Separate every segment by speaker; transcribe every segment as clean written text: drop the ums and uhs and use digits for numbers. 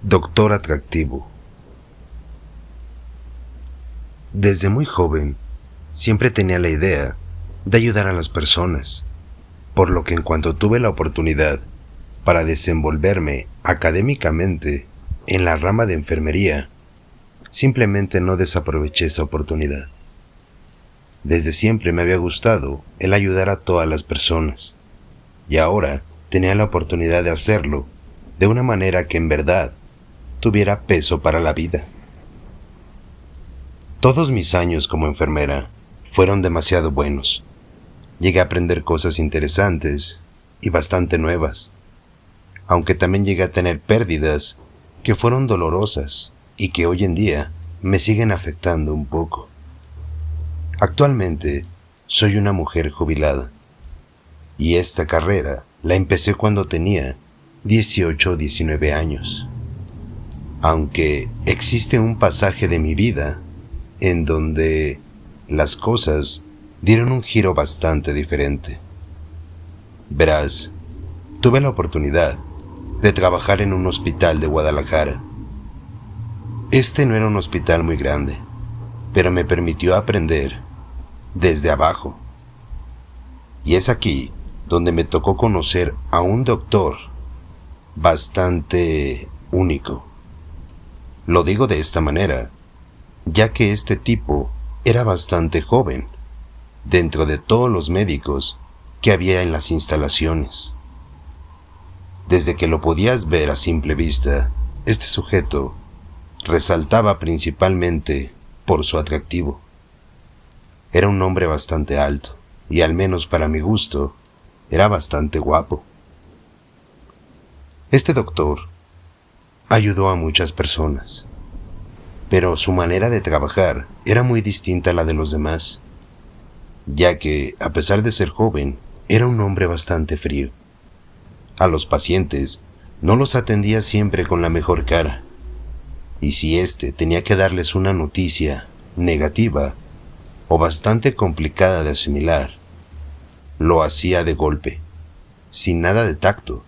Speaker 1: Doctor atractivo. Desde muy joven, siempre tenía la idea de ayudar a las personas, por lo que en cuanto tuve la oportunidad para desenvolverme académicamente en la rama de enfermería, simplemente no desaproveché esa oportunidad. Desde siempre me había gustado el ayudar a todas las personas, y ahora tenía la oportunidad de hacerlo de una manera que en verdad tuviera peso para la vida. Todos mis años como enfermera fueron demasiado buenos. Llegué a aprender cosas interesantes y bastante nuevas, aunque también llegué a tener pérdidas que fueron dolorosas y que hoy en día me siguen afectando un poco. Actualmente soy una mujer jubilada y esta carrera la empecé cuando tenía 18 o 19 años. Aunque existe un pasaje de mi vida en donde las cosas dieron un giro bastante diferente. Verás, tuve la oportunidad de trabajar en un hospital de Guadalajara. Este no era un hospital muy grande, pero me permitió aprender desde abajo. Y es aquí donde me tocó conocer a un doctor bastante único. Lo digo de esta manera, ya que este tipo era bastante joven, dentro de todos los médicos que había en las instalaciones. Desde que lo podías ver a simple vista, este sujeto resaltaba principalmente por su atractivo. Era un hombre bastante alto, y al menos para mi gusto, era bastante guapo. Este doctor ayudó a muchas personas, pero su manera de trabajar era muy distinta a la de los demás, ya que, a pesar de ser joven, era un hombre bastante frío. A los pacientes no los atendía siempre con la mejor cara, y si éste tenía que darles una noticia negativa o bastante complicada de asimilar, lo hacía de golpe, sin nada de tacto,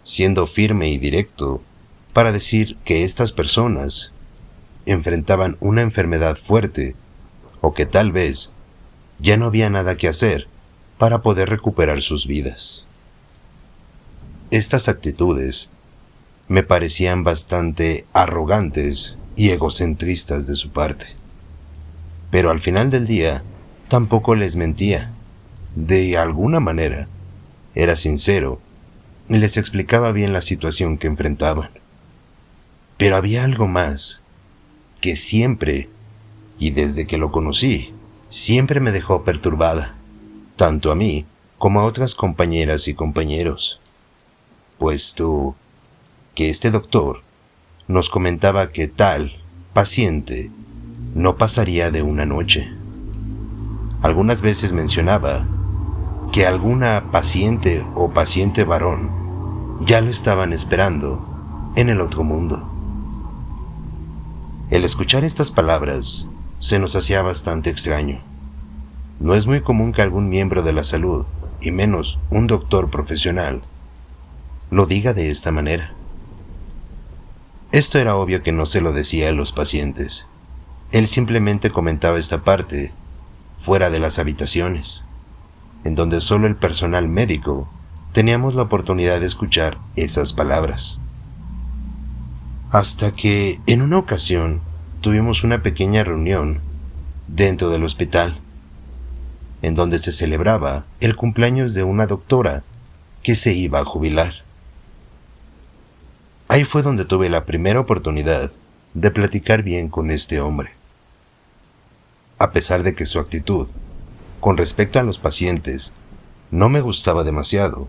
Speaker 1: siendo firme y directo para decir que estas personas enfrentaban una enfermedad fuerte o que tal vez ya no había nada que hacer para poder recuperar sus vidas. Estas actitudes me parecían bastante arrogantes y egocentristas de su parte, pero al final del día tampoco les mentía. De alguna manera era sincero y les explicaba bien la situación que enfrentaban. Pero había algo más que siempre, y desde que lo conocí, siempre me dejó perturbada, tanto a mí como a otras compañeras y compañeros, puesto que este doctor nos comentaba que tal paciente no pasaría de una noche. Algunas veces mencionaba que alguna paciente o paciente varón ya lo estaban esperando en el otro mundo. El escuchar estas palabras se nos hacía bastante extraño. No es muy común que algún miembro de la salud, y menos un doctor profesional, lo diga de esta manera. Esto era obvio que no se lo decía a los pacientes. Él simplemente comentaba esta parte fuera de las habitaciones, en donde solo el personal médico teníamos la oportunidad de escuchar esas palabras. Hasta que en una ocasión tuvimos una pequeña reunión dentro del hospital, en donde se celebraba el cumpleaños de una doctora que se iba a jubilar. Ahí fue donde tuve la primera oportunidad de platicar bien con este hombre. A pesar de que su actitud con respecto a los pacientes no me gustaba demasiado,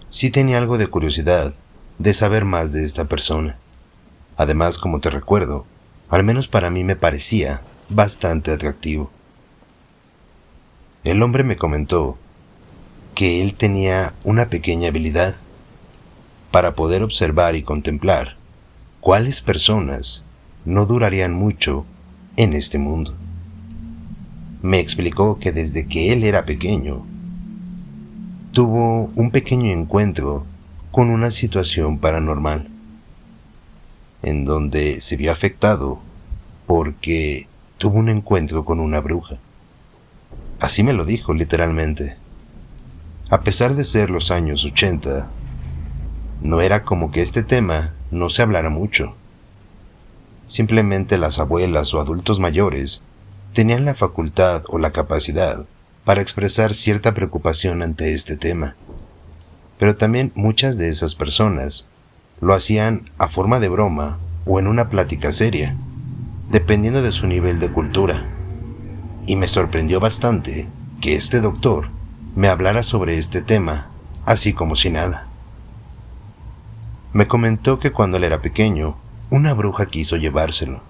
Speaker 1: sí tenía algo de curiosidad de saber más de esta persona. Además, como te recuerdo, al menos para mí me parecía bastante atractivo. El hombre me comentó que él tenía una pequeña habilidad para poder observar y contemplar cuáles personas no durarían mucho en este mundo. Me explicó que desde que él era pequeño, tuvo un pequeño encuentro con una situación paranormal, en donde se vio afectado porque tuvo un encuentro con una bruja. Así me lo dijo literalmente. A pesar de ser los años 80, no era como que este tema no se hablara mucho. Simplemente las abuelas o adultos mayores tenían la facultad o la capacidad para expresar cierta preocupación ante este tema. Pero también muchas de esas personas lo hacían a forma de broma o en una plática seria, dependiendo de su nivel de cultura. Y me sorprendió bastante que este doctor me hablara sobre este tema, así como si nada. Me comentó que cuando él era pequeño, una bruja quiso llevárselo,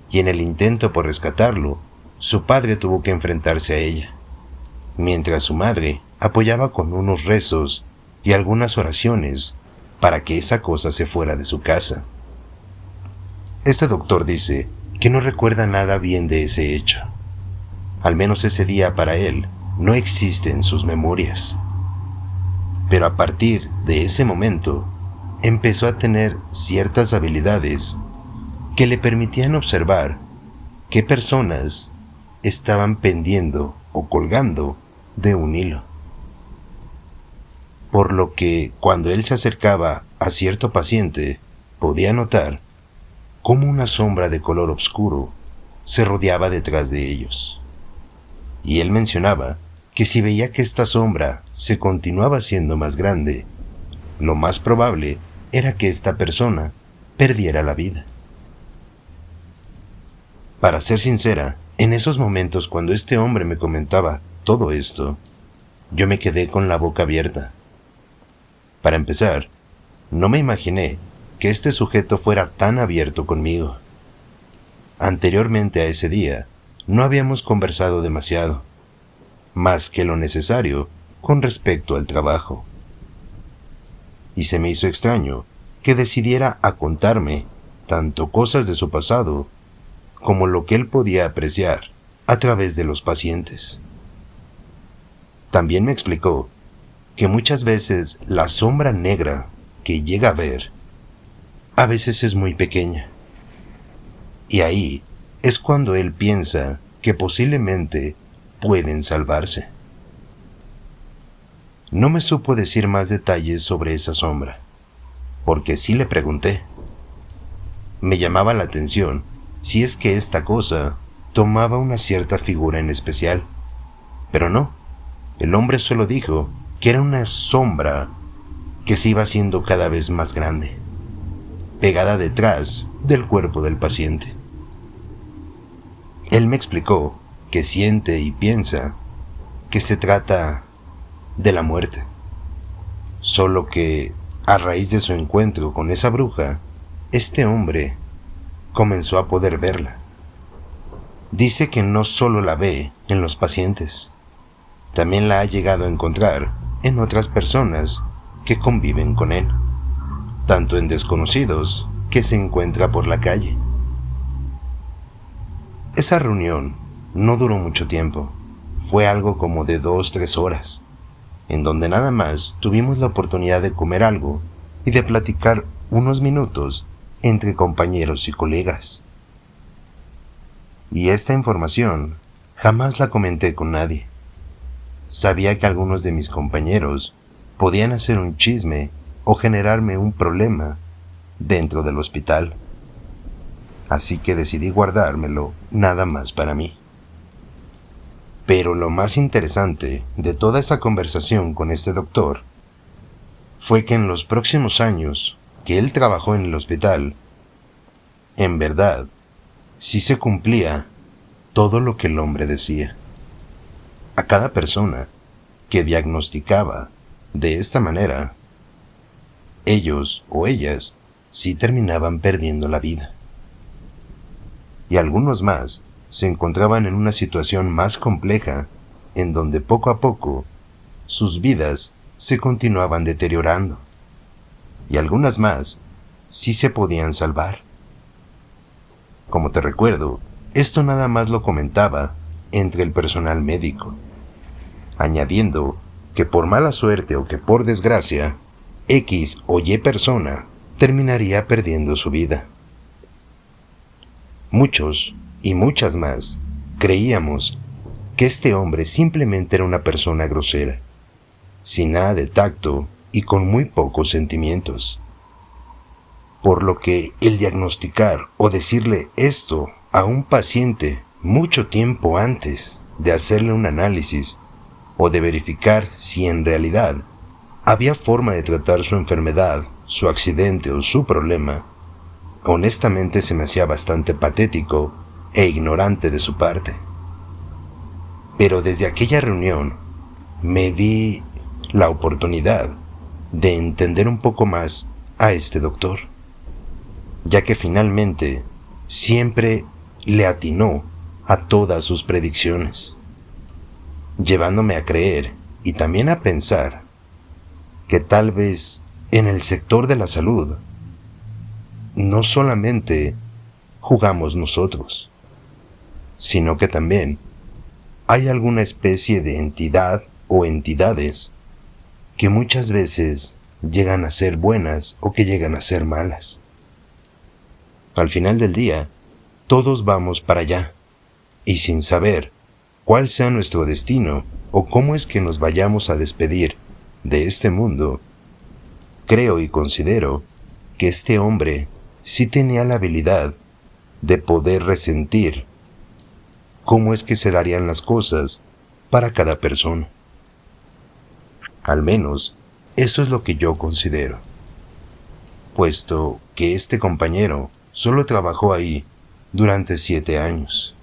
Speaker 1: y en el intento por rescatarlo, su padre tuvo que enfrentarse a ella, mientras su madre apoyaba con unos rezos y algunas oraciones para que esa cosa se fuera de su casa. Este doctor dice que no recuerda nada bien de ese hecho. Al menos ese día para él no existe en sus memorias. Pero a partir de ese momento, empezó a tener ciertas habilidades que le permitían observar qué personas estaban pendiendo o colgando de un hilo. Por lo que cuando él se acercaba a cierto paciente, podía notar cómo una sombra de color oscuro se rodeaba detrás de ellos. Y él mencionaba que si veía que esta sombra se continuaba haciendo más grande, lo más probable era que esta persona perdiera la vida. Para ser sincera, en esos momentos cuando este hombre me comentaba todo esto, yo me quedé con la boca abierta. Para empezar, no me imaginé que este sujeto fuera tan abierto conmigo. Anteriormente a ese día, no habíamos conversado demasiado, más que lo necesario con respecto al trabajo. Y se me hizo extraño que decidiera a contarme tanto cosas de su pasado como lo que él podía apreciar a través de los pacientes. También me explicó que muchas veces la sombra negra que llega a ver a veces es muy pequeña. Y ahí es cuando él piensa que posiblemente pueden salvarse. No me supo decir más detalles sobre esa sombra, porque sí le pregunté. Me llamaba la atención si es que esta cosa tomaba una cierta figura en especial, pero no, el hombre solo dijo que era una sombra que se iba haciendo cada vez más grande, pegada detrás del cuerpo del paciente. Él me explicó que siente y piensa que se trata de la muerte, solo que a raíz de su encuentro con esa bruja, este hombre comenzó a poder verla. Dice que no solo la ve en los pacientes, también la ha llegado a encontrar en otras personas que conviven con él, tanto en desconocidos que se encuentra por la calle. Esa reunión no duró mucho tiempo, fue algo como de 2-3 horas, en donde nada más tuvimos la oportunidad de comer algo y de platicar unos minutos entre compañeros y colegas. Y esta información jamás la comenté con nadie. Sabía que algunos de mis compañeros podían hacer un chisme o generarme un problema dentro del hospital. Así que decidí guardármelo nada más para mí. Pero lo más interesante de toda esa conversación con este doctor fue que en los próximos años que él trabajó en el hospital, en verdad, sí se cumplía todo lo que el hombre decía. A cada persona que diagnosticaba de esta manera, ellos o ellas sí terminaban perdiendo la vida. Y algunos más se encontraban en una situación más compleja, en donde poco a poco sus vidas se continuaban deteriorando, y algunas más sí se podían salvar. Como te recuerdo, esto nada más lo comentaba entre el personal médico, añadiendo que por mala suerte o que por desgracia, X o Y persona terminaría perdiendo su vida. Muchos, y muchas más, creíamos que este hombre simplemente era una persona grosera, sin nada de tacto y con muy pocos sentimientos. Por lo que el diagnosticar o decirle esto a un paciente mucho tiempo antes de hacerle un análisis o de verificar si en realidad había forma de tratar su enfermedad, su accidente o su problema, honestamente se me hacía bastante patético e ignorante de su parte. Pero desde aquella reunión me di la oportunidad de entender un poco más a este doctor, ya que finalmente siempre le atinó a todas sus predicciones, llevándome a creer y también a pensar que tal vez en el sector de la salud no solamente jugamos nosotros, sino que también hay alguna especie de entidad o entidades que muchas veces llegan a ser buenas o que llegan a ser malas. Al final del día, todos vamos para allá, y sin saber cuál sea nuestro destino o cómo es que nos vayamos a despedir de este mundo, creo y considero que este hombre sí tenía la habilidad de poder resentir cómo es que se darían las cosas para cada persona. Al menos, eso es lo que yo considero, puesto que este compañero solo trabajó ahí durante 7 años.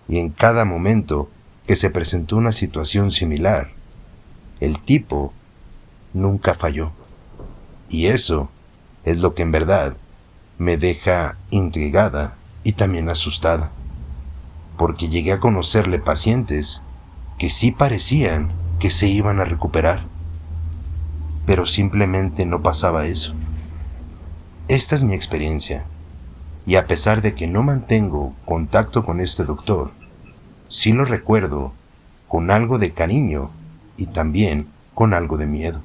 Speaker 1: Y en cada momento que se presentó una situación similar, el tipo nunca falló. Y eso es lo que en verdad me deja intrigada y también asustada, porque llegué a conocerle pacientes que sí parecían que se iban a recuperar, pero simplemente no pasaba eso. Esta es mi experiencia, y a pesar de que no mantengo contacto con este doctor, sí lo recuerdo con algo de cariño y también con algo de miedo.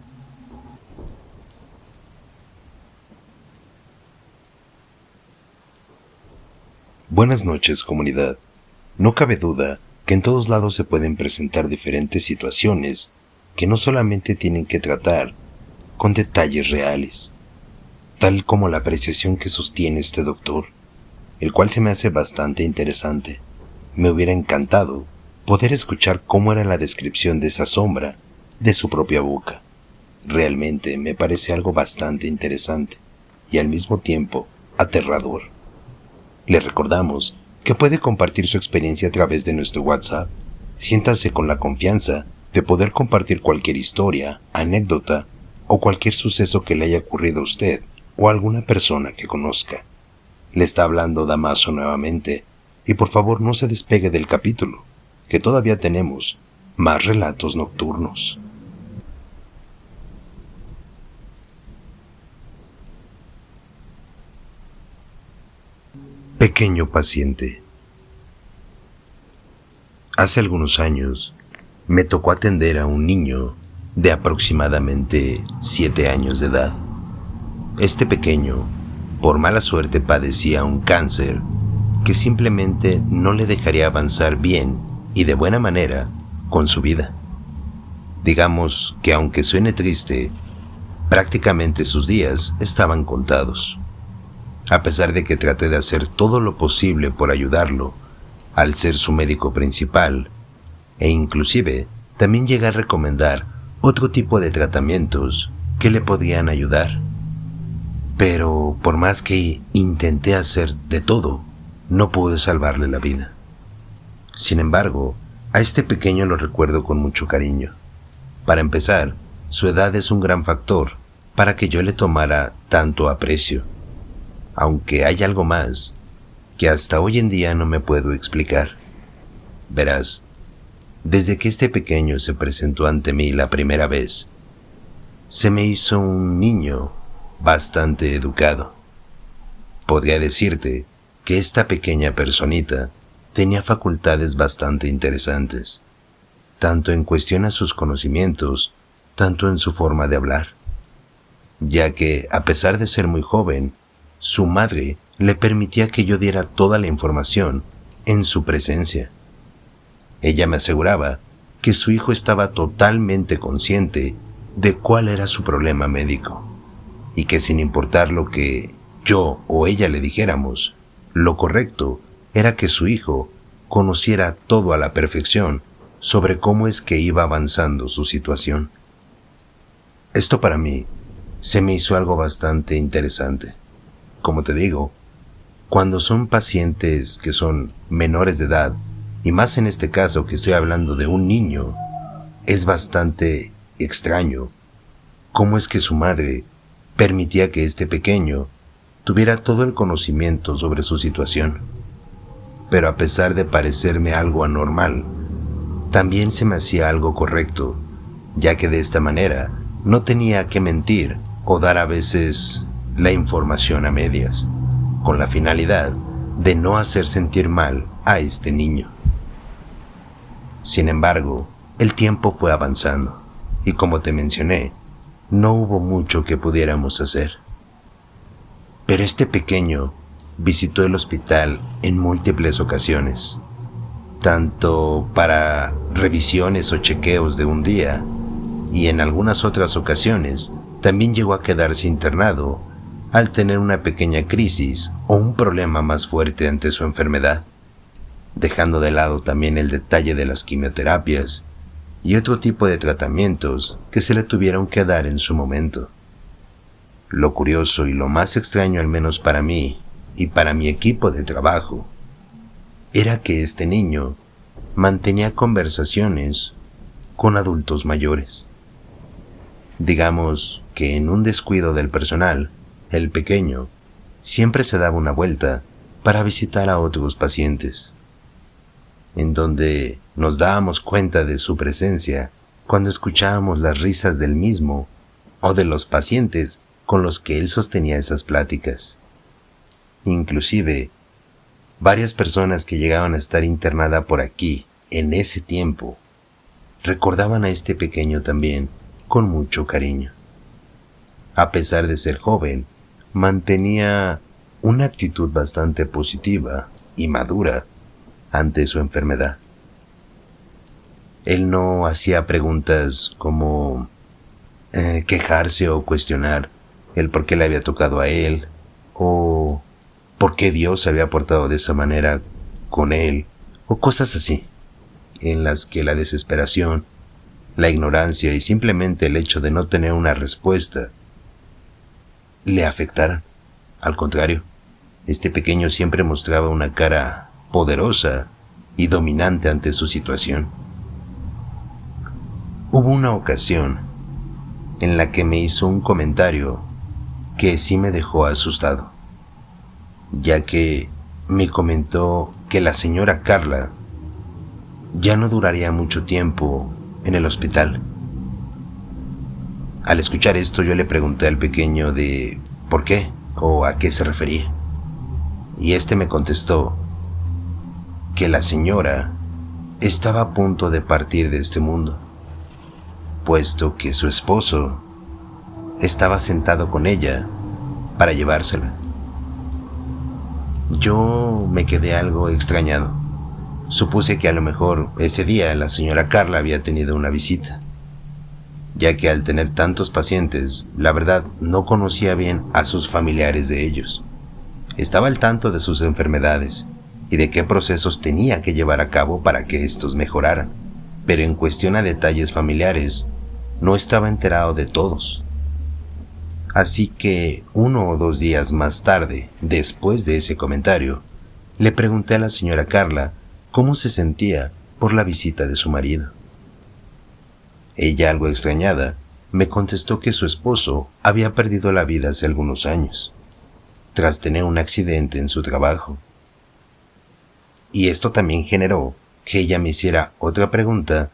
Speaker 1: Buenas noches, comunidad. No cabe duda que en todos lados se pueden presentar diferentes situaciones que no solamente tienen que tratar con detalles reales, tal como la apreciación que sostiene este doctor, el cual se me hace bastante interesante. Me hubiera encantado poder escuchar cómo era la descripción de esa sombra de su propia boca. Realmente me parece algo bastante interesante y al mismo tiempo aterrador. Le recordamos que puede compartir su experiencia a través de nuestro WhatsApp. Siéntase con la confianza de poder compartir cualquier historia, anécdota o cualquier suceso que le haya ocurrido a usted o a alguna persona que conozca. Le está hablando Damaso nuevamente, y por favor no se despegue del capítulo, que todavía tenemos más relatos nocturnos. Pequeño paciente. Hace algunos años me tocó atender a un niño de aproximadamente 7 años de edad. Este pequeño, por mala suerte, padecía un cáncer que simplemente no le dejaría avanzar bien y de buena manera con su vida. Digamos que aunque suene triste, prácticamente sus días estaban contados. A pesar de que traté de hacer todo lo posible por ayudarlo, al ser su médico principal, e inclusive también llegué a recomendar otro tipo de tratamientos que le podían ayudar. Pero por más que intenté hacer de todo, no pude salvarle la vida. Sin embargo, a este pequeño lo recuerdo con mucho cariño. Para empezar, su edad es un gran factor para que yo le tomara tanto aprecio. Aunque hay algo más que hasta hoy en día no me puedo explicar. Verás, desde que este pequeño se presentó ante mí la primera vez, se me hizo un niño bastante educado. Podría decirte que esta pequeña personita tenía facultades bastante interesantes, tanto en cuestión a sus conocimientos, tanto en su forma de hablar. ya que, a pesar de ser muy joven, su madre le permitía que yo diera toda la información en su presencia. Ella me aseguraba que su hijo estaba totalmente consciente de cuál era su problema médico, y que sin importar lo que yo o ella le dijéramos, lo correcto era que su hijo conociera todo a la perfección sobre cómo es que iba avanzando su situación. Esto para mí se me hizo algo bastante interesante. Como te digo, cuando son pacientes que son menores de edad, y más en este caso que estoy hablando de un niño, es bastante extraño cómo es que su madre permitía que este pequeño tuviera todo el conocimiento sobre su situación. Pero a pesar de parecerme algo anormal, también se me hacía algo correcto, ya que de esta manera no tenía que mentir o dar a veces la información a medias, con la finalidad de no hacer sentir mal a este niño. Sin embargo, el tiempo fue avanzando, y como te mencioné, no hubo mucho que pudiéramos hacer. Pero este pequeño visitó el hospital en múltiples ocasiones, tanto para revisiones o chequeos de un día, y en algunas otras ocasiones también llegó a quedarse internado al tener una pequeña crisis o un problema más fuerte ante su enfermedad, dejando de lado también el detalle de las quimioterapias y otro tipo de tratamientos que se le tuvieron que dar en su momento. Lo curioso y lo más extraño, al menos para mí y para mi equipo de trabajo, era que este niño mantenía conversaciones con adultos mayores. Digamos que en un descuido del personal, el pequeño siempre se daba una vuelta para visitar a otros pacientes, en donde nos dábamos cuenta de su presencia cuando escuchábamos las risas del mismo o de los pacientes con los que él sostenía esas pláticas. Inclusive, varias personas que llegaban a estar internadas por aquí en ese tiempo recordaban a este pequeño también con mucho cariño. A pesar de ser joven, mantenía una actitud bastante positiva y madura ante su enfermedad. Él no hacía preguntas como quejarse o cuestionar el por qué le había tocado a él, o por qué Dios se había portado de esa manera con él, o cosas así, en las que la desesperación, la ignorancia y simplemente el hecho de no tener una respuesta le afectaran. Al contrario, este pequeño siempre mostraba una cara poderosa y dominante ante su situación. Hubo una ocasión en la que me hizo un comentario que sí me dejó asustado, ya que me comentó que la señora Carla ya no duraría mucho tiempo en el hospital. Al escuchar esto, yo le pregunté al pequeño de por qué o a qué se refería, y este me contestó que la señora estaba a punto de partir de este mundo, puesto que su esposo estaba sentado con ella para llevársela. Yo me quedé algo extrañado. Supuse que a lo mejor ese día la señora Carla había tenido una visita, ya que al tener tantos pacientes, la verdad no conocía bien a sus familiares de ellos. Estaba al tanto de sus enfermedades y de qué procesos tenía que llevar a cabo para que estos mejoraran, pero en cuestión a detalles familiares, no estaba enterado de todos. Así que 1 o 2 días más tarde, después de ese comentario, le pregunté a la señora Carla cómo se sentía por la visita de su marido. Ella, algo extrañada, me contestó que su esposo había perdido la vida hace algunos años, tras tener un accidente en su trabajo. Y esto también generó que ella me hiciera otra pregunta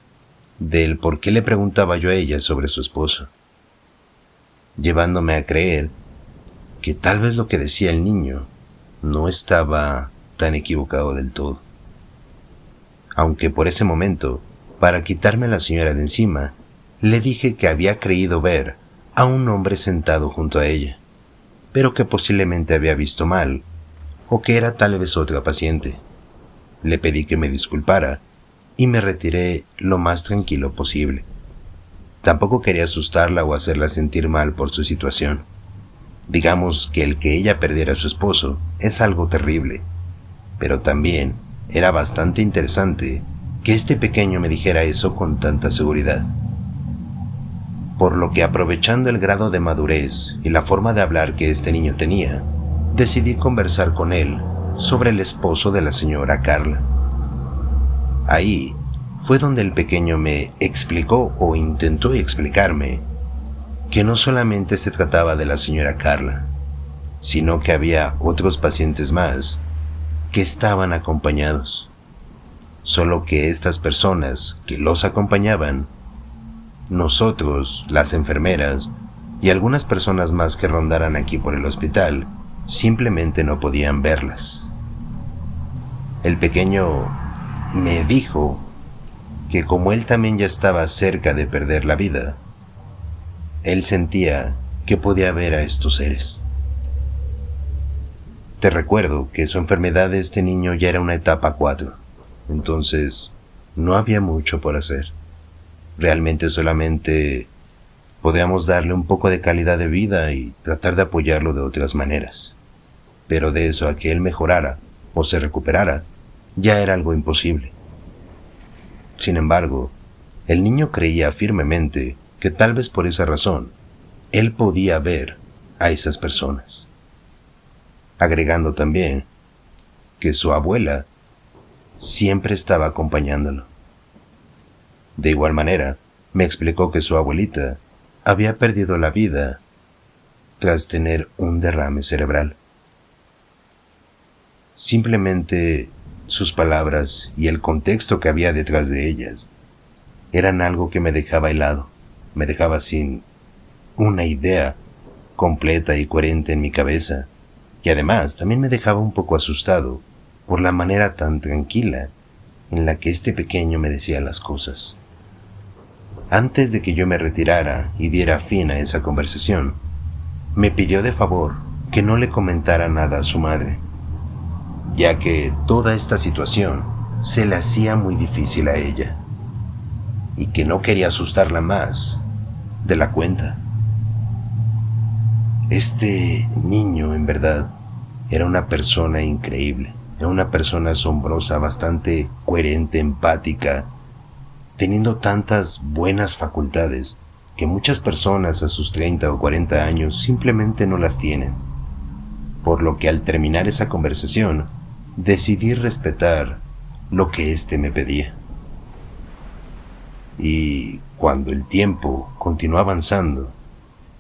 Speaker 1: del por qué le preguntaba yo a ella sobre su esposo, llevándome a creer que tal vez lo que decía el niño no estaba tan equivocado del todo. Aunque por ese momento, para quitarme a la señora de encima, le dije que había creído ver a un hombre sentado junto a ella, pero que posiblemente había visto mal, o que era tal vez otra paciente. Le pedí que me disculpara y me retiré lo más tranquilo posible. Tampoco quería asustarla o hacerla sentir mal por su situación. Digamos que el que ella perdiera a su esposo es algo terrible, pero también era bastante interesante que este pequeño me dijera eso con tanta seguridad. Por lo que, aprovechando el grado de madurez y la forma de hablar que este niño tenía, decidí conversar con él sobre el esposo de la señora Carla. Ahí fue donde el pequeño me explicó o intentó explicarme que no solamente se trataba de la señora Carla, sino que había otros pacientes más que estaban acompañados. Solo que estas personas que los acompañaban, nosotros, las enfermeras y algunas personas más que rondaran aquí por el hospital, simplemente no podían verlas. El pequeño me dijo que como él también ya estaba cerca de perder la vida, él sentía que podía ver a estos seres. Te recuerdo que su enfermedad de este niño ya era una etapa 4, entonces no había mucho por hacer. Realmente solamente podíamos darle un poco de calidad de vida y tratar de apoyarlo de otras maneras. Pero de eso a que él mejorara o se recuperara, ya era algo imposible. Sin embargo, el niño creía firmemente que tal vez por esa razón, él podía ver a esas personas. Agregando también que su abuela siempre estaba acompañándolo. De igual manera, me explicó que su abuelita había perdido la vida tras tener un derrame cerebral. Simplemente sus palabras y el contexto que había detrás de ellas eran algo que me dejaba helado, me dejaba sin una idea completa y coherente en mi cabeza, y además también me dejaba un poco asustado por la manera tan tranquila en la que este pequeño me decía las cosas. Antes de que yo me retirara y diera fin a esa conversación, me pidió de favor que no le comentara nada a su madre, ya que toda esta situación se le hacía muy difícil a ella, y que no quería asustarla más de la cuenta. Este niño, en verdad, era una persona increíble, era una persona asombrosa, bastante coherente, empática, teniendo tantas buenas facultades que muchas personas a sus 30 o 40 años simplemente no las tienen. Por lo que al terminar esa conversación, decidí respetar lo que éste me pedía. Y cuando el tiempo continuó avanzando,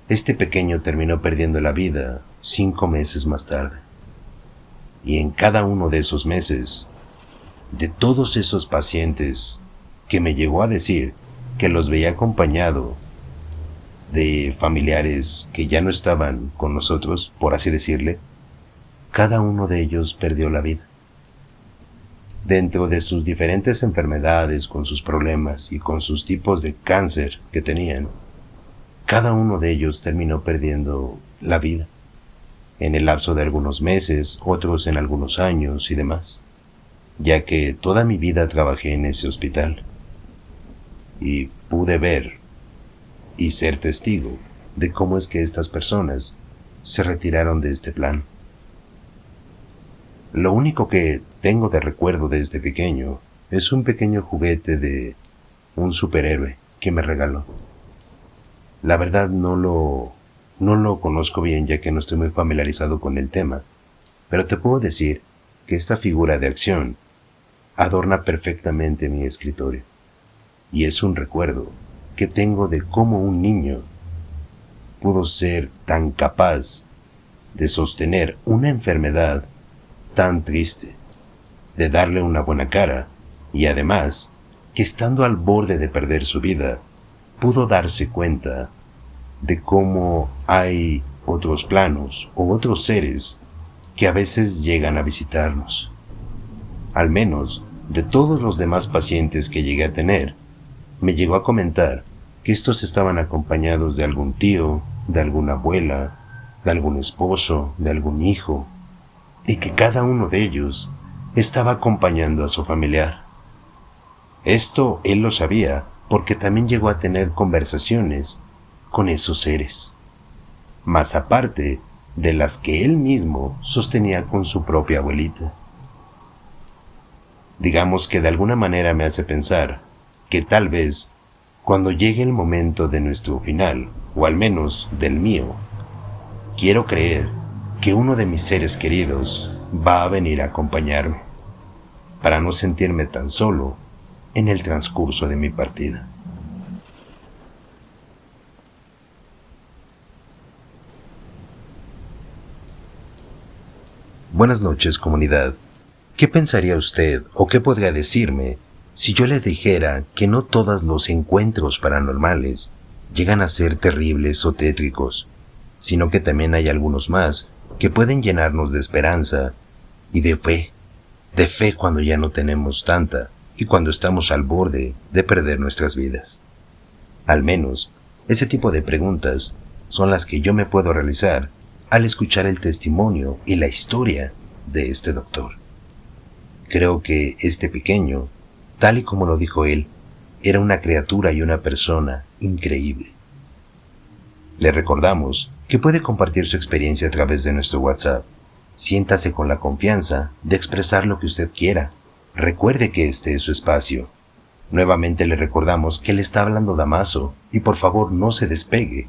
Speaker 1: este pequeño terminó perdiendo la vida 5 meses más tarde. Y en cada uno de esos meses, de todos esos pacientes que me llegó a decir que los veía acompañado de familiares que ya no estaban con nosotros, por así decirle, cada uno de ellos perdió la vida. Dentro de sus diferentes enfermedades, con sus problemas y con sus tipos de cáncer que tenían, cada uno de ellos terminó perdiendo la vida, en el lapso de algunos meses, otros en algunos años y demás, ya que toda mi vida trabajé en ese hospital y pude ver y ser testigo de cómo es que estas personas se retiraron de este plano. Lo único que tengo de recuerdo de este pequeño es un pequeño juguete de un superhéroe que me regaló. La verdad no lo conozco bien, ya que no estoy muy familiarizado con el tema, pero te puedo decir que esta figura de acción adorna perfectamente mi escritorio, y es un recuerdo que tengo de cómo un niño pudo ser tan capaz de sostener una enfermedad tan triste, de darle una buena cara, y además que estando al borde de perder su vida, pudo darse cuenta de cómo hay otros planos o otros seres que a veces llegan a visitarnos. Al menos de todos los demás pacientes que llegué a tener, me llegó a comentar que estos estaban acompañados de algún tío, de alguna abuela, de algún esposo, de algún hijo, y que cada uno de ellos estaba acompañando a su familiar. Esto él lo sabía porque también llegó a tener conversaciones con esos seres, más aparte de las que él mismo sostenía con su propia abuelita. Digamos que de alguna manera me hace pensar que tal vez cuando llegue el momento de nuestro final, o al menos del mío, quiero creer que uno de mis seres queridos va a venir a acompañarme, para no sentirme tan solo en el transcurso de mi partida. Buenas noches, comunidad. ¿Qué pensaría usted o qué podría decirme si yo le dijera que no todos los encuentros paranormales llegan a ser terribles o tétricos, sino que también hay algunos más que pueden llenarnos de esperanza y de fe cuando ya no tenemos tanta y cuando estamos al borde de perder nuestras vidas? Al menos, ese tipo de preguntas son las que yo me puedo realizar al escuchar el testimonio y la historia de este doctor. Creo que este pequeño, tal y como lo dijo él, era una criatura y una persona increíble. Le recordamos que puede compartir su experiencia a través de nuestro WhatsApp. Siéntase con la confianza de expresar lo que usted quiera. Recuerde que este es su espacio. Nuevamente le recordamos que le está hablando Damaso y por favor no se despegue,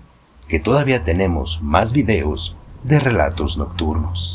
Speaker 1: que todavía tenemos más videos de relatos nocturnos.